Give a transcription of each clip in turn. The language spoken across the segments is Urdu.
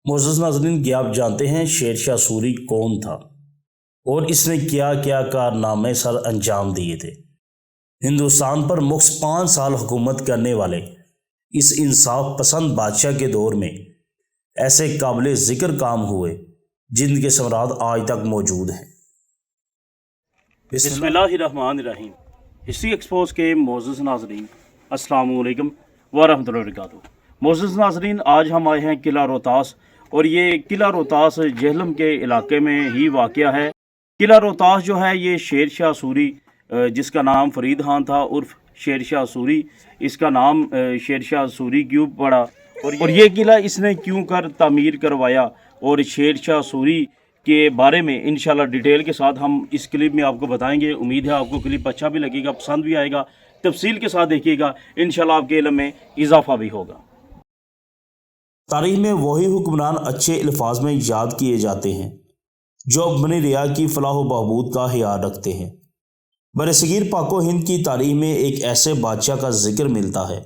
معزز ناظرین، کیا آپ جانتے ہیں شیر شاہ سوری کون تھا اور اس نے کیا کیا کارنامے سر انجام دیے تھے؟ ہندوستان پر مخص 5 سال حکومت کرنے والے اس انصاف پسند بادشاہ کے دور میں ایسے قابل ذکر کام ہوئے جن کے ثمرات آج تک موجود ہیں۔ بسم اللہ الرحمن الرحیم۔ ہسٹری ایکسپوز کے معزز ناظرین، السلام علیکم ورحمۃ اللہ وبرکاتہ۔ معزز ناظرین، آج ہم آئے ہیں قلعہ روہتاس، اور یہ قلعہ روہتاس جہلم کے علاقے میں ہی واقع ہے۔ قلعہ روہتاس جو ہے یہ شیر شاہ سوری، جس کا نام فرید خان تھا عرف شیر شاہ سوری، اس کا نام شیر شاہ سوری کیوں پڑا اور یہ قلعہ اس نے کیوں کر تعمیر کروایا، اور شیر شاہ سوری کے بارے میں انشاءاللہ ڈیٹیل کے ساتھ ہم اس کلپ میں آپ کو بتائیں گے۔ امید ہے آپ کو کلپ اچھا بھی لگے گا، پسند بھی آئے گا، تفصیل کے ساتھ دیکھیے گا، انشاءاللہ آپ کے علم میں اضافہ بھی ہوگا۔ تاریخ میں وہی حکمران اچھے الفاظ میں یاد کیے جاتے ہیں جو اپنی رعایا کی فلاح و بہبود کا خیال رکھتے ہیں۔ برصغیر پاک و ہند کی تاریخ میں ایک ایسے بادشاہ کا ذکر ملتا ہے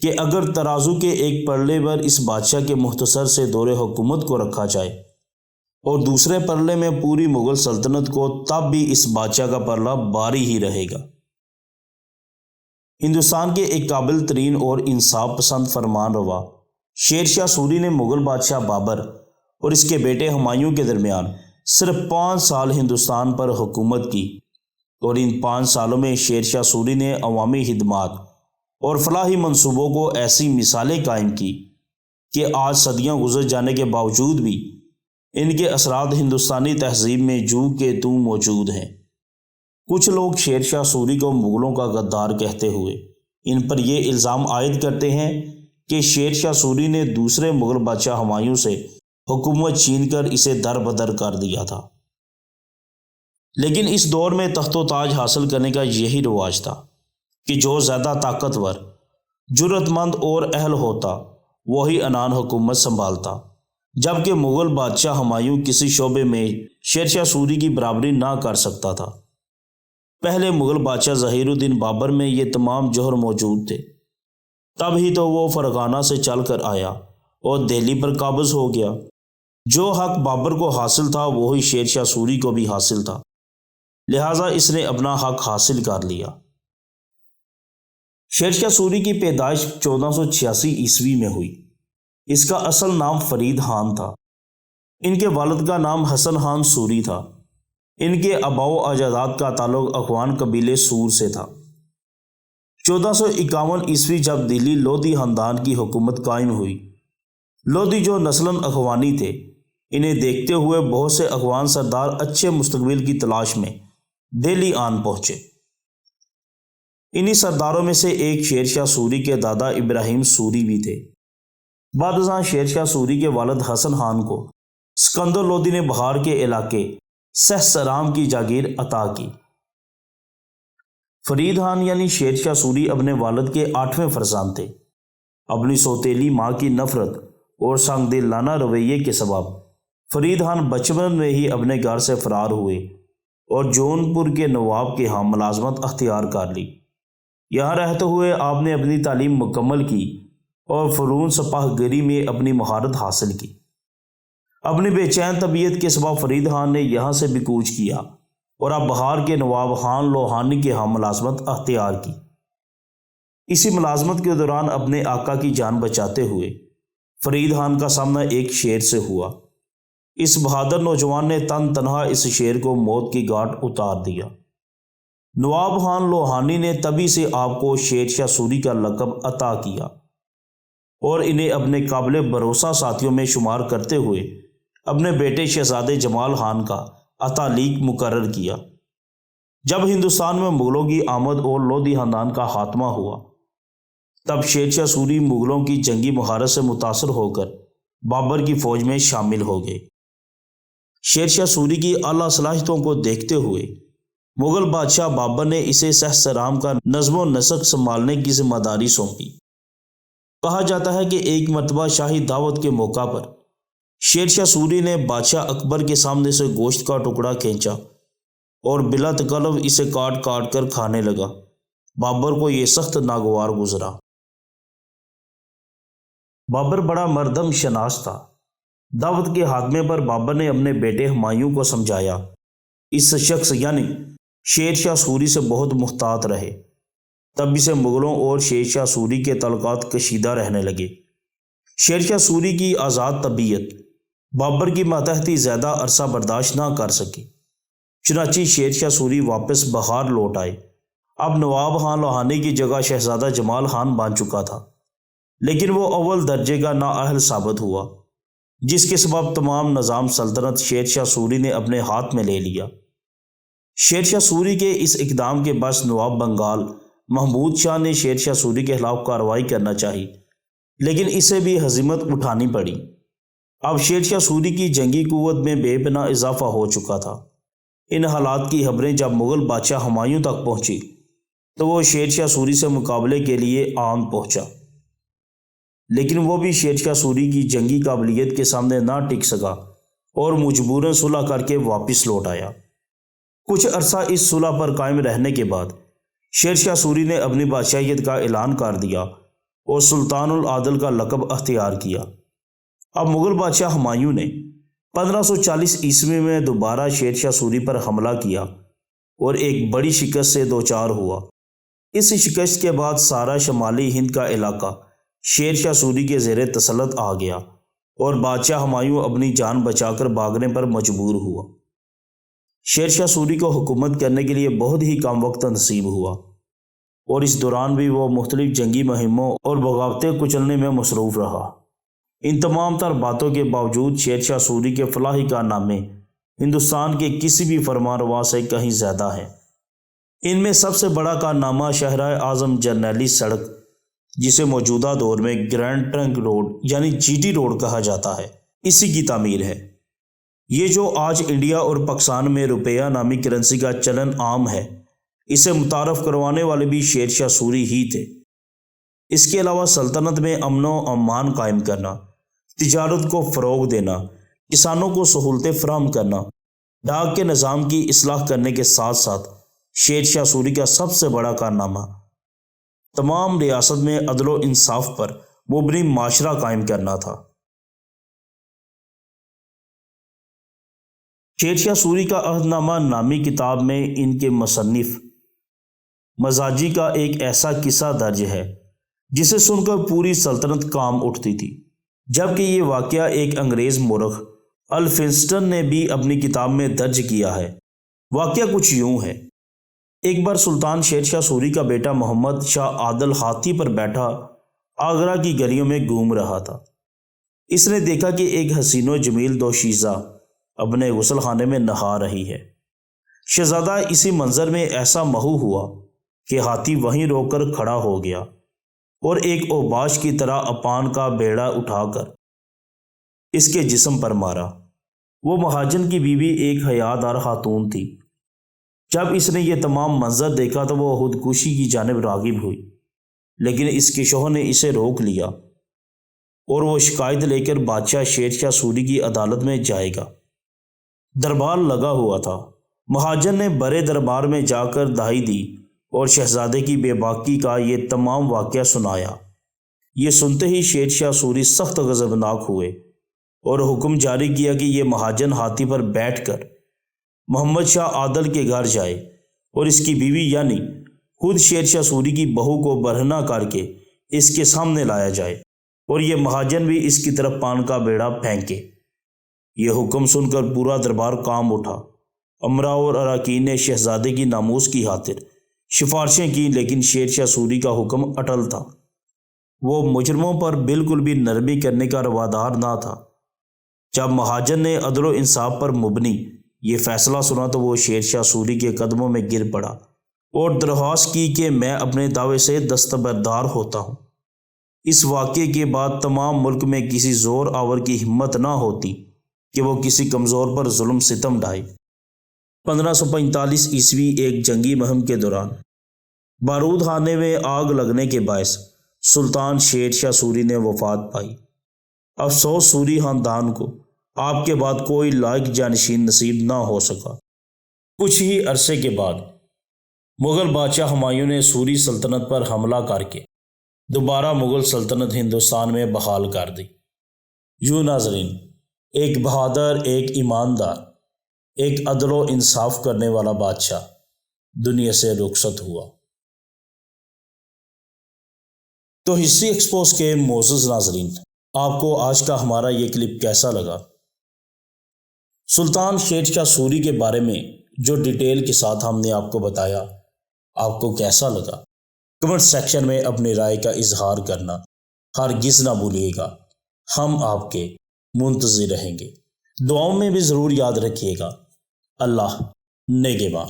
کہ اگر ترازو کے ایک پلڑے پر اس بادشاہ کے مختصر سے دور حکومت کو رکھا جائے اور دوسرے پلڑے میں پوری مغل سلطنت کو، تب بھی اس بادشاہ کا پلڑا بھاری ہی رہے گا۔ ہندوستان کے ایک قابل ترین اور انصاف پسند فرمان روا شیر شاہ سوری نے مغل بادشاہ بابر اور اس کے بیٹے ہمایوں کے درمیان صرف 5 سال ہندوستان پر حکومت کی، اور ان 5 سالوں میں شیر شاہ سوری نے عوامی خدمات اور فلاحی منصوبوں کو ایسی مثالیں قائم کی کہ آج صدیاں گزر جانے کے باوجود بھی ان کے اثرات ہندوستانی تہذیب میں جو کے توں موجود ہیں۔ کچھ لوگ شیر شاہ سوری کو مغلوں کا غدار کہتے ہوئے ان پر یہ الزام عائد کرتے ہیں کہ شیر شاہ سوری نے دوسرے مغل بادشاہ ہمایوں سے حکومت چھین کر اسے در بدر کر دیا تھا۔ لیکن اس دور میں تخت و تاج حاصل کرنے کا یہی رواج تھا کہ جو زیادہ طاقتور، جرأت مند اور اہل ہوتا وہی عنان حکومت سنبھالتا، جبکہ مغل بادشاہ ہمایوں کسی شعبے میں شیر شاہ سوری کی برابری نہ کر سکتا تھا۔ پہلے مغل بادشاہ ظہیر الدین بابر میں یہ تمام جوہر موجود تھے، تب ہی تو وہ فرغانہ سے چل کر آیا اور دہلی پر قابض ہو گیا۔ جو حق بابر کو حاصل تھا وہی شیر شاہ سوری کو بھی حاصل تھا، لہٰذا اس نے اپنا حق حاصل کر لیا۔ شیر شاہ سوری کی پیدائش 1486 عیسوی میں ہوئی۔ اس کا اصل نام فرید خان تھا۔ ان کے والد کا نام حسن خان سوری تھا۔ ان کے آباء و اجداد کا تعلق اخوان قبیلے سور سے تھا۔ 1451 عیسوی جب دہلی لودھی خاندان کی حکومت قائم ہوئی، لودھی جو نسلاً اخوانی تھے، انہیں دیکھتے ہوئے بہت سے اخوان سردار اچھے مستقبل کی تلاش میں دہلی آن پہنچے۔ انہی سرداروں میں سے ایک شیر شاہ سوری کے دادا ابراہیم سوری بھی تھے۔ بعد ازاں شیر شاہ سوری کے والد حسن خان کو سکندر لودھی نے بہار کے علاقے سہسرام کی جاگیر عطا کی۔ فرید خان یعنی شیر شاہ سوری اپنے والد کے 8ویں فرزند تھے۔ اپنی سوتیلی ماں کی نفرت اور سنگ دلانہ رویے کے سبب فرید خان بچپن میں ہی اپنے گھر سے فرار ہوئے اور جون پور کے نواب کے ہاں ملازمت اختیار کر لی۔ یہاں رہتے ہوئے آپ نے اپنی تعلیم مکمل کی اور فنون سپاہ گری میں اپنی مہارت حاصل کی۔ اپنی بے چین طبیعت کے سبب فرید خان نے یہاں سے بھی کوچ کیا اور اب بہار کے نواب خان لوہانی کے ہاں ملازمت اختیار کی۔ اسی ملازمت کے دوران اپنے آقا کی جان بچاتے ہوئے فرید خان کا سامنا ایک شیر سے ہوا۔ اس بہادر نوجوان نے تن تنہا اس شیر کو موت کی گھاٹ اتار دیا۔ نواب خان لوہانی نے تبھی سے آپ کو شیر شاہ سوری کا لقب عطا کیا اور انہیں اپنے قابل بھروسہ ساتھیوں میں شمار کرتے ہوئے اپنے بیٹے شہزادے جمال خان کا اتالیق مقرر کیا۔ جب ہندوستان میں مغلوں کی آمد اور لودھی خاندان کا خاتمہ ہوا، تب شیر شاہ سوری مغلوں کی جنگی مہارت سے متاثر ہو کر بابر کی فوج میں شامل ہو گئے۔ شیر شاہ سوری کی اعلیٰ صلاحیتوں کو دیکھتے ہوئے مغل بادشاہ بابر نے اسے سہسرام کا نظم و نسق سنبھالنے کی ذمہ داری سونپی۔ کہا جاتا ہے کہ ایک مرتبہ شاہی دعوت کے موقع پر شیر شاہ سوری نے بادشاہ اکبر کے سامنے سے گوشت کا ٹکڑا کھینچا اور بلا تکلف اسے کاٹ کاٹ کر کھانے لگا۔ بابر کو یہ سخت ناگوار گزرا۔ بابر بڑا مردم شناس تھا دعوت کے خاتمے پر بابر نے اپنے بیٹے ہمایوں کو سمجھایا اس شخص یعنی شیر شاہ سوری سے بہت محتاط رہے۔ تب بھی سے مغلوں اور شیر شاہ سوری کے تعلقات کشیدہ رہنے لگے۔ شیر شاہ سوری کی آزاد طبیعت بابر کی ماتحتی زیادہ عرصہ برداشت نہ کر سکی، چنانچہ شیر شاہ سوری واپس بہار لوٹ آئے۔ اب نواب خان لوہانی کی جگہ شہزادہ جمال خان بن چکا تھا، لیکن وہ اول درجے کا نااہل ثابت ہوا، جس کے سبب تمام نظام سلطنت شیر شاہ سوری نے اپنے ہاتھ میں لے لیا۔ شیر شاہ سوری کے اس اقدام کے باعث نواب بنگال محمود شاہ نے شیر شاہ سوری کے خلاف کارروائی کرنا چاہی، لیکن اسے بھی ہزیمت اٹھانی پڑی۔ اب شیر شاہ سوری کی جنگی قوت میں بے پناہ اضافہ ہو چکا تھا۔ ان حالات کی خبریں جب مغل بادشاہ ہمایوں تک پہنچی تو وہ شیر شاہ سوری سے مقابلے کے لیے آن پہنچا، لیکن وہ بھی شیر شاہ سوری کی جنگی قابلیت کے سامنے نہ ٹک سکا اور مجبوراً صلح کر کے واپس لوٹ آیا۔ کچھ عرصہ اس صلح پر قائم رہنے کے بعد شیر شاہ سوری نے اپنی بادشاہیت کا اعلان کر دیا اور سلطان العادل کا لقب اختیار کیا۔ اب مغل بادشاہ ہمایوں نے 1540 عیسوی میں دوبارہ شیر شاہ سوری پر حملہ کیا اور ایک بڑی شکست سے دوچار ہوا۔ اس شکست کے بعد سارا شمالی ہند کا علاقہ شیر شاہ سوری کے زیر تسلط آ گیا اور بادشاہ ہمایوں اپنی جان بچا کر بھاگنے پر مجبور ہوا۔ شیر شاہ سوری کو حکومت کرنے کے لیے بہت ہی کم وقت نصیب ہوا اور اس دوران بھی وہ مختلف جنگی مہموں اور بغاوتیں کچلنے میں مصروف رہا۔ ان تمام تر باتوں کے باوجود شیر شاہ سوری کے فلاحی کارنامے ہندوستان کے کسی بھی فرمانروا سے کہیں زیادہ ہیں۔ ان میں سب سے بڑا کارنامہ شاہراہ اعظم جرنیلی سڑک، جسے موجودہ دور میں گرینڈ ٹرنک روڈ یعنی جی ٹی روڈ کہا جاتا ہے، اسی کی تعمیر ہے۔ یہ جو آج انڈیا اور پاکستان میں روپیہ نامی کرنسی کا چلن عام ہے، اسے متعارف کروانے والے بھی شیر شاہ سوری ہی تھے۔ اس کے علاوہ سلطنت میں امن و امان قائم کرنا، تجارت کو فروغ دینا، کسانوں کو سہولتیں فراہم کرنا، ڈاک کے نظام کی اصلاح کرنے کے ساتھ ساتھ شیر شاہ سوری کا سب سے بڑا کارنامہ تمام ریاست میں عدل و انصاف پر مبنی معاشرہ قائم کرنا تھا۔ شیر شاہ سوری کا عہد نامہ نامی کتاب میں ان کے مصنف مزاجی کا ایک ایسا قصہ درج ہے جسے سن کر پوری سلطنت کام اٹھتی تھی، جبکہ یہ واقعہ ایک انگریز مورخ الفنسٹن نے بھی اپنی کتاب میں درج کیا ہے۔ واقعہ کچھ یوں ہے۔ ایک بار سلطان شیر شاہ سوری کا بیٹا محمد شاہ عادل ہاتھی پر بیٹھا آگرہ کی گلیوں میں گھوم رہا تھا۔ اس نے دیکھا کہ ایک حسین و جمیل دوشیزہ اپنے غسل خانے میں نہا رہی ہے۔ شہزادہ اسی منظر میں ایسا مہو ہوا کہ ہاتھی وہیں روک کر کھڑا ہو گیا اور ایک اوباش کی طرح اپان کا بیڑا اٹھا کر اس کے جسم پر مارا۔ وہ مہاجن کی بیوی ایک حیادار خاتون تھی۔ جب اس نے یہ تمام منظر دیکھا تو وہ خودکشی کی جانب راغب ہوئی، لیکن اس کے شوہر نے اسے روک لیا اور وہ شکایت لے کر بادشاہ شیر شاہ سوری کی عدالت میں جائے گا۔ دربار لگا ہوا تھا۔ مہاجن نے بڑے دربار میں جا کر دہائی دی اور شہزادے کی بے باکی کا یہ تمام واقعہ سنایا۔ یہ سنتے ہی شیر شاہ سوری سخت غضبناک ہوئے اور حکم جاری کیا کہ یہ مہاجن ہاتھی پر بیٹھ کر محمد شاہ عادل کے گھر جائے اور اس کی بیوی یعنی خود شیر شاہ سوری کی بہو کو برہنہ کر کے اس کے سامنے لایا جائے اور یہ مہاجن بھی اس کی طرف پان کا بیڑا پھینکے۔ یہ حکم سن کر پورا دربار کام اٹھا۔ امراء اور اراکین نے شہزادے کی ناموس کی خاطر سفارشیں کی، لیکن شیر شاہ سوری کا حکم اٹل تھا۔ وہ مجرموں پر بالکل بھی نرمی کرنے کا روادار نہ تھا۔ جب مہاجن نے عدل و انصاف پر مبنی یہ فیصلہ سنا تو وہ شیر شاہ سوری کے قدموں میں گر پڑا اور درخواست کی کہ میں اپنے دعوے سے دستبردار ہوتا ہوں۔ اس واقعے کے بعد تمام ملک میں کسی زور آور کی ہمت نہ ہوتی کہ وہ کسی کمزور پر ظلم ستم ڈھائے۔ 1545 عیسوی ایک جنگی مہم کے دوران بارود خانے میں آگ لگنے کے باعث سلطان شیر شاہ سوری نے وفات پائی۔ افسوس سوری خاندان کو آپ کے بعد کوئی لائق جانشین نصیب نہ ہو سکا۔ کچھ ہی عرصے کے بعد مغل بادشاہ ہمایوں نے سوری سلطنت پر حملہ کر کے دوبارہ مغل سلطنت ہندوستان میں بحال کر دی۔ یوں ناظرین، ایک بہادر، ایک ایماندار، ایک عدل و انصاف کرنے والا بادشاہ دنیا سے رخصت ہوا۔ تو ہسٹری ایکسپوز کے معزز ناظرین، آپ کو آج کا ہمارا یہ کلپ کیسا لگا؟ سلطان شیر شاہ سوری کے بارے میں جو ڈیٹیل کے ساتھ ہم نے آپ کو بتایا، آپ کو کیسا لگا؟ کمنٹ سیکشن میں اپنی رائے کا اظہار کرنا ہرگز نہ بھولیے گا۔ ہم آپ کے منتظر رہیں گے۔ دعاؤں میں بھی ضرور یاد رکھیے گا۔ اللہ نگہبان۔